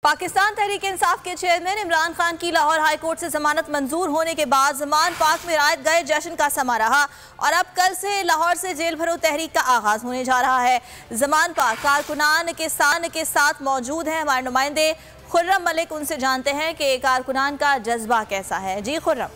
पाकिस्तान तहरीक इंसाफ के चेयरमैन इमरान खान की Lahore high court से जमानत मंजूर होने के बाद ज़मान पाक में रात गए जश्न का समा रहा और अब कल से लाहौर से जेल भरो तहरीक का आगाज होने जा रहा है। ज़मान पाक कारकुनान के साथ मौजूद हैं हमारे नुमाइंदे खुर्रम मलिक। उनसे जानते हैं कि कारकुनान का जज्बा कैसा है। जी खुर्रम।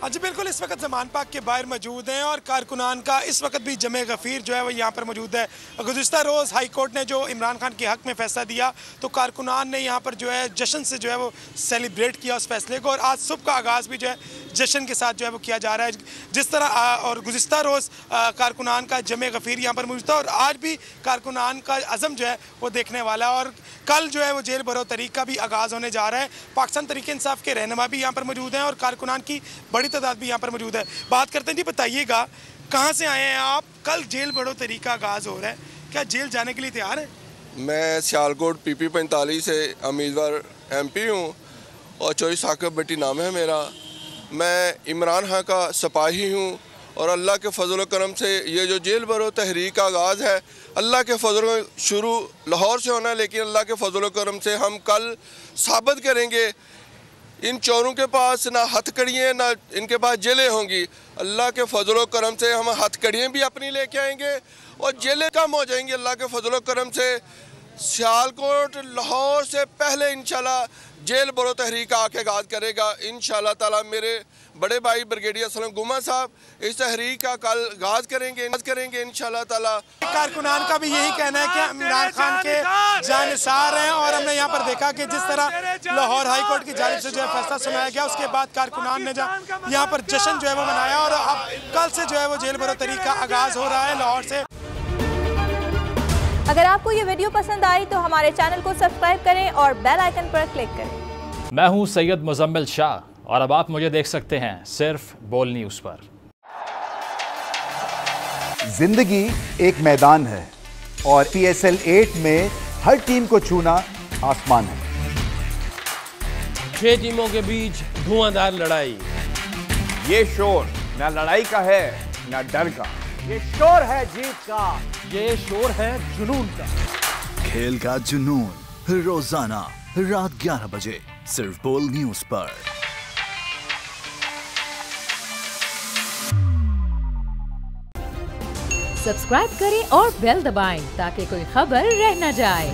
जी बिल्कुल, इस वक्त ज़मान पाक के बाहर मौजूद हैं और कारकुनान का इस वक्त भी जमे गफ़ीर जो है वो यहाँ पर मौजूद है। गुज़िश्ता रोज़ हाई कोर्ट ने जो इमरान खान के हक़ में फ़ैसला दिया तो कारकुनान ने यहाँ पर जो है जश्न से जो है वो सेलिब्रेट किया उस फैसले को, और आज सुबह का आगाज़ भी जो है जश्न के साथ जो है वो किया जा रहा है। जिस तरह और गुज़िश्ता रोज़ कारकुनान का जमे गफ़ीर यहाँ पर मौजूद था और आज भी कारकुनान का अज़म जो है वो देखने वाला है, और कल जो है वो जेल भरो तहरीक का भी आगाज़ होने जा रहा है। पाकिस्तान तहरीक इंसाफ के रहनुमा भी यहाँ पर मौजूद हैं और कारकुनान की बड़ी तादाद भी यहाँ पर मौजूद है। बात करते हैं जी, बताइएगा कहाँ से आए हैं आप? कल जेल भरो तहरीक का आगाज़ हो रहा है, क्या जेल जाने के लिए तैयार है? मैं सियालकोट PP 45 से उम्मीदवार MP हूँ और चोरी साकिब भट्टी नाम है मेरा। मैं इमरान खान का सिपाही हूँ और अल्लाह के फजल करम से ये जो जेल भरो तहरीक का आगाज़ है, अल्लाह के फजल शुरू लाहौर से होना है, लेकिन अल्लाह के फजल करम से हम कल साबित करेंगे इन चोरों के पास ना हथकड़ियाँ ना इनके पास जेलें होंगी। अल्लाह के फजल करम से हम हथकड़ियाँ भी अपनी लेके आएंगे और जेलें कम हो जाएंगी अल्लाह के फजल करम से। सियालकोट लाहौर से पहले इंशाल्लाह जेल भरो तहरीक का आके आगाज़ करेगा इंशाल्लाह ताला। मेरे बड़े भाई ब्रिगेडियर सलम गुमा साहब इस तहरीक का कल आगाज़ करेंगे इंशाल्लाह ताला। कारकुनान का भी यही कहना है कि इमरान खान के जानिसार हैं, और हमने यहाँ पर देखा कि जिस तरह लाहौर हाई कोर्ट की जानिब से जो है फैसला सुनाया गया, उसके बाद कारकुनान ने यहाँ पर जश्न जो है वो मनाया और अब कल से जो है वो जेल भरो तहरीक का आगाज़ हो रहा है लाहौर से। अगर आपको ये वीडियो पसंद आई तो हमारे चैनल को सब्सक्राइब करें और बेल आइकन पर क्लिक करें। मैं हूं सैयद मुजम्मिल शाह और अब आप मुझे देख सकते हैं सिर्फ बोल न्यूज़ पर। जिंदगी एक मैदान है और PSL 8 में हर टीम को छूना आसमान है। 6 टीमों के बीच धुआंधार लड़ाई। ये शोर न लड़ाई का है न डर का, ये शोर है जीत का, ये शोर है जुनून का। खेल का जुनून रोजाना रात 11 बजे सिर्फ बोल न्यूज़ पर। सब्सक्राइब करें और बेल दबाएं ताकि कोई खबर रह न जाए।